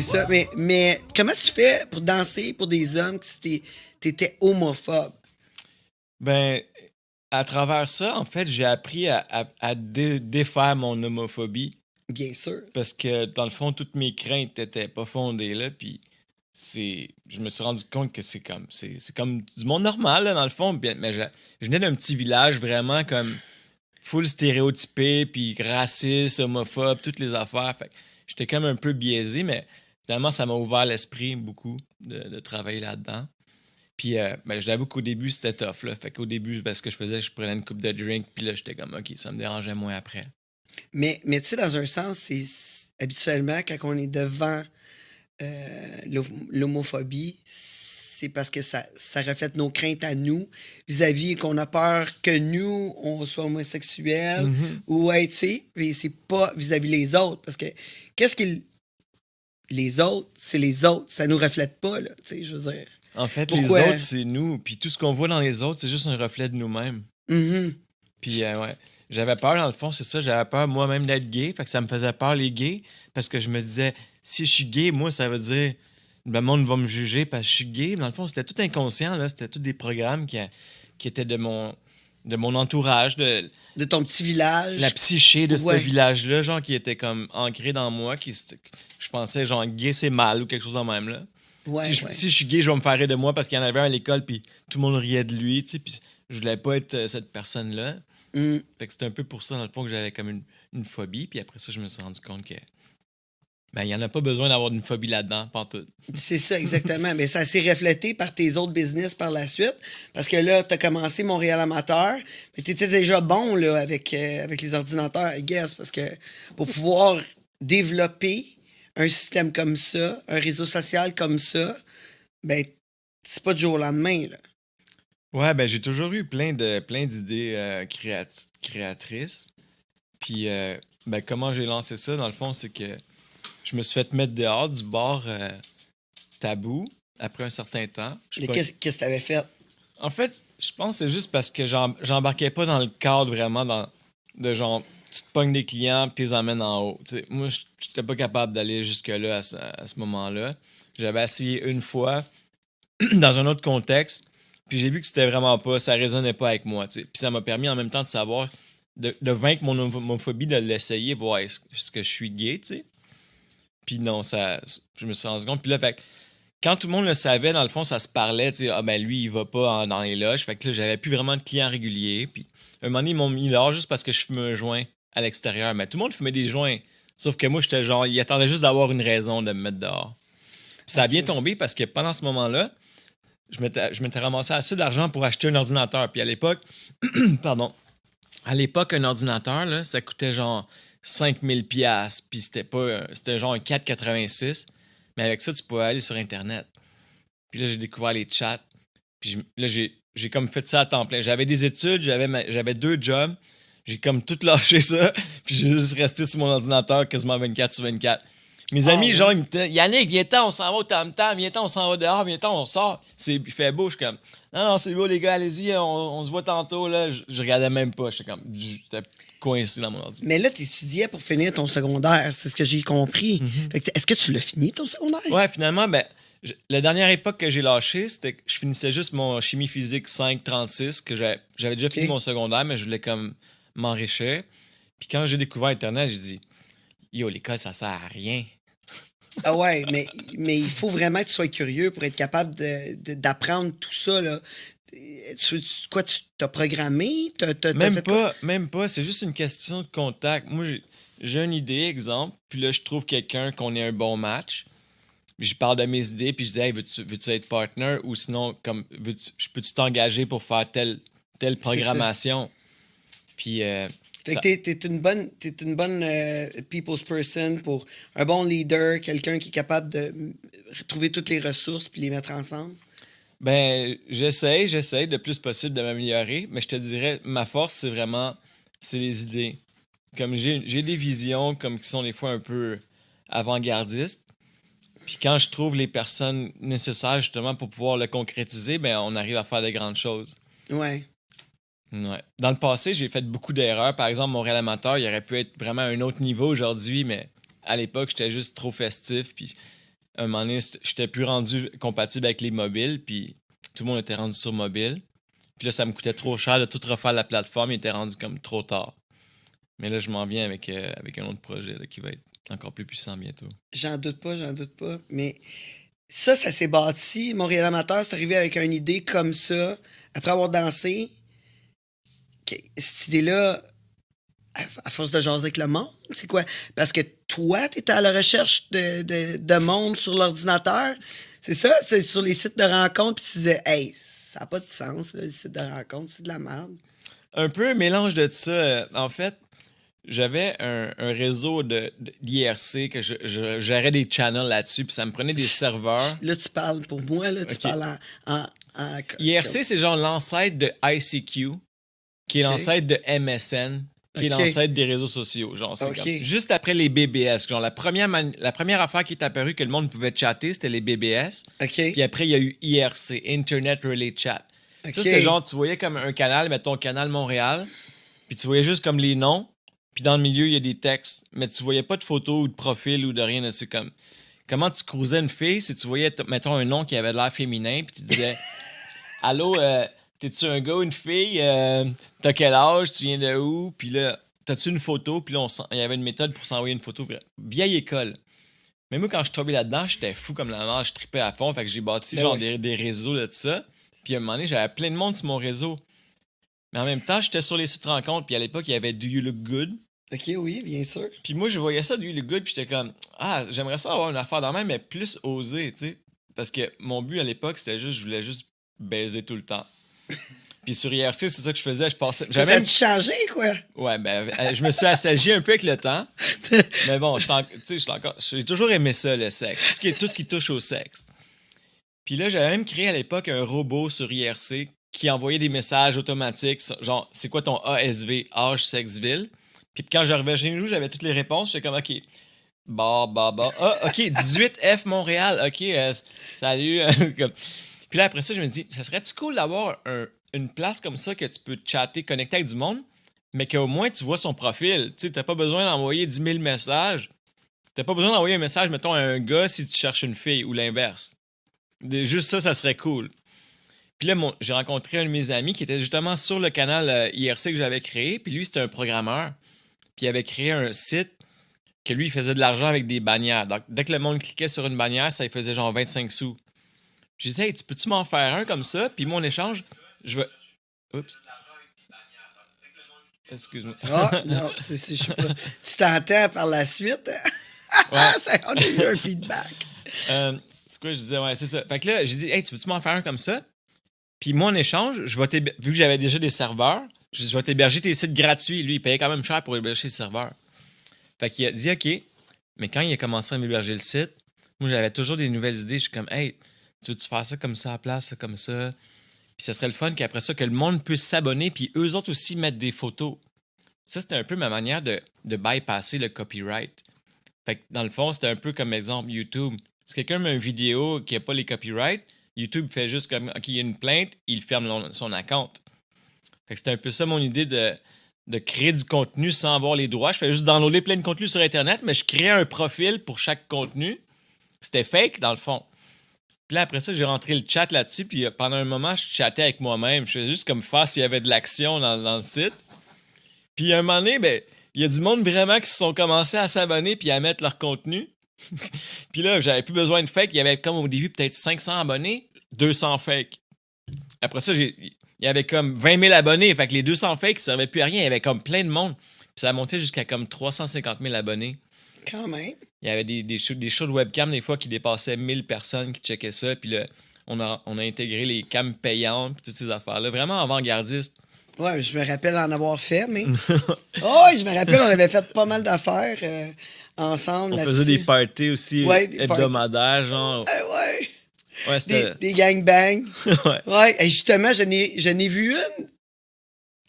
C'est ça. Mais comment tu fais pour danser pour des hommes si t'étais homophobe? Ben, à travers ça, en fait, j'ai appris à défaire mon homophobie Bien sûr. parce que, dans le fond, toutes mes craintes étaient pas fondées, là, puis je me suis rendu compte que c'est comme du monde normal, là, dans le fond, mais je venais d'un petit village vraiment comme full stéréotypé, puis raciste, homophobe, toutes les affaires, fait que j'étais comme un peu biaisé, mais finalement, ça m'a ouvert l'esprit beaucoup de travailler là-dedans. Puis, ben, je l'avoue qu'au début, c'était tough, là. Fait qu'au début, ben, ce que je faisais, je prenais une coupe de drink, puis là, j'étais comme, OK, ça me dérangeait moins après. Mais tu sais, dans un sens, habituellement, quand on est devant l'homophobie, c'est parce que ça reflète nos craintes à nous vis-à-vis qu'on a peur que nous, on soit homosexuel Mhm. ou, tu sais, puis c'est pas vis-à-vis les autres. Parce que qu'est-ce qu'ils. Les autres, c'est les autres. Ça nous reflète pas, là. Tu sais, je veux dire. En fait, les Pourquoi? autres, c'est nous, puis tout ce qu'on voit dans les autres, c'est juste un reflet de nous-mêmes. Mhm. Puis, ouais, j'avais peur, dans le fond, c'est ça, j'avais peur moi-même d'être gay, fait que ça me faisait peur, les gays, parce que je me disais, si je suis gay, moi, ça veut dire, le monde va me juger parce que je suis gay. Dans le fond, c'était tout inconscient, là, c'était tous des programmes qui étaient de mon entourage, de De ton petit village. la psyché de ce Ouais. village-là, genre, qui était comme ancré dans moi, je pensais, genre, gay, c'est mal, ou quelque chose de même, là. Ouais, Si ouais. je suis gay, je vais me faire rire de moi parce qu'il y en avait un à l'école, puis tout le monde riait de lui, tu sais, puis je voulais pas être cette personne-là. Mm. Fait que c'était un peu pour ça, dans le fond, que j'avais comme une phobie. Puis après ça, je me suis rendu compte que ben, il n'y en a pas besoin d'avoir une phobie là-dedans, pantoute. C'est ça, exactement. Mais ça s'est reflété par tes autres business par la suite. Parce que là, tu as commencé Montréal Amateur, mais tu étais déjà bon là, avec les ordinateurs, I guess. Parce que pour pouvoir développer un système comme ça, un réseau social comme ça, ben, c'est pas du jour au lendemain. Là. Ouais, ben j'ai toujours eu plein d'idées créatrices. Puis ben, comment j'ai lancé ça, dans le fond, c'est que je me suis fait mettre dehors du bar Tabou après un certain temps. Je sais Mais pas- qu'est-ce que tu avais fait? En fait, je pense que c'est juste parce que j'embarquais pas dans le cadre vraiment de genre, tu te pognes des clients et tu les emmènes en haut. Tu sais, moi, j'étais pas capable d'aller jusque-là à ce moment-là. J'avais essayé une fois dans un autre contexte, puis j'ai vu que c'était vraiment pas, ça résonnait pas avec moi. Tu sais. Puis ça m'a permis en même temps de savoir, de vaincre mon homophobie, de l'essayer, voir est-ce que je suis gay, tu sais. Puis non, je me suis rendu compte. Puis là, fait que quand tout le monde le savait, dans le fond, ça se parlait, tu sais, ah ben lui, il va pas dans les loges. Fait que là, j'avais plus vraiment de clients réguliers. Puis un moment donné, ils m'ont mis là juste parce que je fume un joint à l'extérieur. Mais tout le monde fumait des joints. Sauf que moi, j'étais genre, il attendait juste d'avoir une raison de me mettre dehors. Puis ça a bien tombé parce que pendant ce moment-là, je m'étais ramassé assez d'argent pour acheter un ordinateur. Puis à l'époque, pardon, à l'époque, un ordinateur, là, ça coûtait genre 5 000 $. Puis c'était genre un 4,86. Mais avec ça, tu pouvais aller sur Internet. Puis là, j'ai découvert les chats. Puis là, j'ai comme fait ça à temps plein. J'avais des études, j'avais 2 jobs. J'ai comme tout lâché ça. Puis j'ai juste resté sur mon ordinateur quasiment 24/24. Mes amis, ouais. genre, ils me disaient, Yannick, viens-ten, on s'en va au tam-tam, viens-ten, on s'en va dehors, viens-ten, on sort. Il fait beau, je suis comme, non, c'est beau, les gars, allez-y, on se voit tantôt, là. Je regardais même pas, j'étais coincé dans mon ordi. Mais là, tu étudiais pour finir ton secondaire, c'est ce que j'ai compris. Fait que est-ce que tu l'as fini, ton secondaire? Ouais, finalement, ben, la dernière époque que j'ai lâché, c'était que je finissais juste mon chimie physique 5,36, que j'avais déjà fini mon secondaire, mais je voulais comme m'enrichir. Puis quand j'ai découvert Internet, j'ai dit, yo, l'école, ça sert à rien. Ah ouais, mais il faut vraiment que tu sois curieux pour être capable d'apprendre tout ça. Là. Quoi, tu t'as programmé? T'as Même fait quoi? pas, c'est juste une question de contact. Moi, j'ai une idée, exemple, puis là, je trouve quelqu'un qu'on ait un bon match. Puis je parle de mes idées, puis je dis, hey, veux-tu être partner? Ou sinon, comme, je peux-tu t'engager pour faire telle programmation? Puis, Fait que t'es une bonne people's person pour un bon leader, quelqu'un qui est capable de trouver toutes les ressources puis les mettre ensemble. ben, j'essaye le plus possible de m'améliorer, mais je te dirais, ma force, c'est les idées. Comme j'ai des visions, comme qui sont des fois un peu avant-gardistes. Puis quand je trouve les personnes nécessaires justement pour pouvoir le concrétiser, ben on arrive à faire de grandes choses. Ouais. Ouais. Dans le passé, j'ai fait beaucoup d'erreurs. Par exemple, Montréal Amateur, il aurait pu être vraiment à un autre niveau aujourd'hui, mais à l'époque, j'étais juste trop festif. Puis un moment donné, j'étais plus rendu compatible avec les mobiles, puis tout le monde était rendu sur mobile. Puis là, ça me coûtait trop cher de tout refaire la plateforme, il était rendu comme trop tard. Mais là, je m'en viens avec un autre projet là, qui va être encore plus puissant bientôt. J'en doute pas. Mais ça s'est bâti. Montréal Amateur, c'est arrivé avec une idée comme ça, après avoir dansé. Cette idée-là, à force de jaser avec le monde, c'est quoi? Parce que toi, t'étais à la recherche de monde sur l'ordinateur. C'est ça? C'est sur les sites de rencontres, puis tu disais, hey, ça n'a pas de sens, là, les sites de rencontres, c'est de la merde. Un peu un mélange de ça. En fait, j'avais un réseau d'IRC que je gérais des channels là-dessus, puis ça me prenait des serveurs. Là, tu parles pour moi, là, tu parles en IRC, c'est genre l'ancêtre de ICQ, qui est l'ancêtre de MSN, qui est l'ancêtre des réseaux sociaux. Genre, c'est comme, juste après les BBS. Genre, la première affaire qui est apparue que le monde pouvait chatter, c'était les BBS. Puis après, il y a eu IRC, Internet Relay Chat. Ça, c'était genre, tu voyais comme un canal, mettons Canal Montréal, puis tu voyais juste comme les noms, puis dans le milieu, il y a des textes, mais tu voyais pas de photos ou de profil ou de rien. C'est comme, comment tu cruisais une fille si tu voyais, mettons, un nom qui avait de l'air féminin, puis tu disais, allô, t'es-tu un gars ou une fille? T'as quel âge? Tu viens de où? Puis là, t'as-tu une photo? Puis là, il y avait une méthode pour s'envoyer une photo. Vieille école. Mais moi, quand je suis tombé là-dedans, j'étais fou comme la mort. Je tripais à fond. Fait que j'ai bâti genre des réseaux de tout ça. Puis à un moment donné, j'avais plein de monde sur mon réseau. Mais en même temps, j'étais sur les sites rencontres. Puis à l'époque, il y avait Do You Look Good. OK, oui, bien sûr. Puis moi, je voyais ça, Do You Look Good. Puis j'étais comme, j'aimerais ça avoir une affaire dans la main, mais plus osée, tu sais. Parce que mon but à l'époque, c'était juste, je voulais juste baiser tout le temps. Puis sur IRC, c'est ça que je faisais. Je passais. Ça a dû changer, quoi. Ouais, ben, je me suis assagi un peu avec le temps. Mais bon, j'ai toujours aimé ça, le sexe. Tout ce qui touche au sexe. Puis là, j'avais même créé à l'époque un robot sur IRC qui envoyait des messages automatiques. Genre, c'est quoi ton ASV, âge, sexe, ville? Puis quand j'arrivais chez nous, j'avais toutes les réponses. J'étais comme, OK. OK, 18F Montréal. OK, salut. Puis là, après ça, je me dis, ça serait-tu cool d'avoir une place comme ça que tu peux chatter, connecter avec du monde, mais qu'au moins tu vois son profil. Tu sais, t'as pas besoin d'envoyer 10 000 messages. T'as pas besoin d'envoyer un message, mettons, à un gars si tu cherches une fille ou l'inverse. Juste ça serait cool. Puis là, j'ai rencontré un de mes amis qui était justement sur le canal IRC que j'avais créé. Puis lui, c'était un programmeur. Puis il avait créé un site que lui, il faisait de l'argent avec des bannières. Donc, dès que le monde cliquait sur une bannière, ça lui faisait genre 25 sous. Je disais, hey, peux-tu m'en faire un comme ça? Puis moi, en échange, je vais. Oups. Excuse-moi. Ah, non, je sais pas. Tu t'entends par la suite? Ouais. On a eu un feedback. C'est quoi, je disais, ouais, c'est ça. Fait que là, j'ai dit, hey, tu veux-tu m'en faire un comme ça? Puis moi, en échange, vu que j'avais déjà des serveurs, je vais t'héberger tes sites gratuits. Lui, il payait quand même cher pour héberger ses serveurs. Fait qu'il a dit, OK. Mais quand il a commencé à m'héberger le site, moi, j'avais toujours des nouvelles idées. Je suis comme, hey, tu veux-tu faire ça comme ça à la place, ça, comme ça? Puis ça serait le fun qu'après ça, que le monde puisse s'abonner, puis eux autres aussi mettre des photos. Ça, c'était un peu ma manière de bypasser le copyright. Fait que dans le fond, c'était un peu comme exemple YouTube. Si quelqu'un met une vidéo qui n'a pas les copyrights, YouTube fait juste comme, OK, il y a une plainte, il ferme son account. Fait que c'était un peu ça mon idée de créer du contenu sans avoir les droits. Je fais juste downloader plein de contenu sur Internet, mais je créais un profil pour chaque contenu. C'était fake, dans le fond. Puis là, après ça, j'ai rentré le chat là-dessus, puis pendant un moment, je chattais avec moi-même. Je faisais juste comme faire s'il y avait de l'action dans le site. Puis à un moment donné, ben, il y a du monde vraiment qui se sont commencés à s'abonner puis à mettre leur contenu. Puis là, j'avais plus besoin de fake. Il y avait comme au début peut-être 500 abonnés, 200 fake. Après ça, il y avait comme 20 000 abonnés. Fait que les 200 fakes ne servaient plus à rien. Il y avait comme plein de monde. Puis ça a monté jusqu'à comme 350 000 abonnés. Quand même. Il y avait des shows de webcam des fois qui dépassaient 1000 personnes qui checkaient ça. Puis là, on a intégré les cams payantes puis toutes ces affaires-là. Vraiment avant-gardiste. Ouais, je me rappelle en avoir fait, mais... Oh, je me rappelle, on avait fait pas mal d'affaires ensemble on là-dessus. faisait des parties aussi hebdomadaires, genre... Ouais, des gangbangs. Ouais, et justement, je n'ai vu une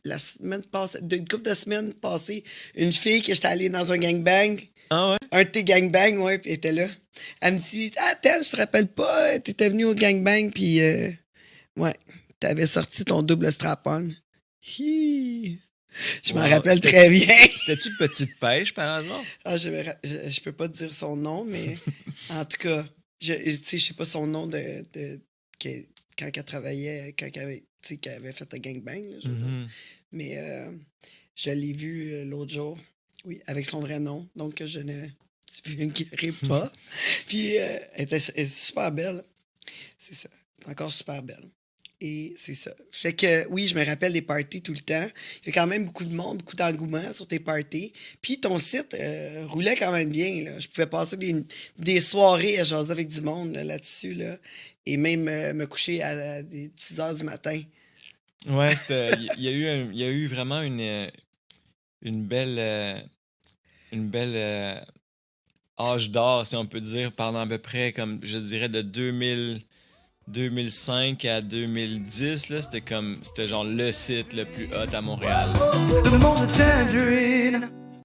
la semaine passée, une couple de semaines passées, une fille que j'étais allé dans un gangbang. Ah ouais? Un de tes gangbangs, ouais, puis elle était là. Elle me dit, attends, je te rappelle pas, t'étais venu au gangbang, puis ouais, t'avais sorti ton double strap-on. Je m'en rappelle très bien. C'était-tu Petite Pêche, par hasard? Je peux pas te dire son nom, mais en tout cas, Tu sais, je sais pas son nom quand elle travaillait, quand qu'elle avait fait le gangbang, là, je veux dire. Mhm. Mais je l'ai vu l'autre jour, oui, avec son vrai nom, donc je ne divulguerai pas. Puis elle est super belle. C'est ça. Elle est encore super belle. Et c'est ça. Fait que oui, je me rappelle des parties tout le temps. Il y a quand même beaucoup de monde, beaucoup d'engouement sur tes parties. Puis ton site roulait quand même bien. Là. Je pouvais passer des soirées à jaser avec du monde là-dessus. Là, et même me coucher à des 6 heures du matin. Ouais, il y a eu vraiment une belle, âge d'or, si on peut dire, pendant à peu près, comme je dirais, de 2005 à 2010, là, c'était genre le site le plus hot à Montréal. Le monde est tangerine.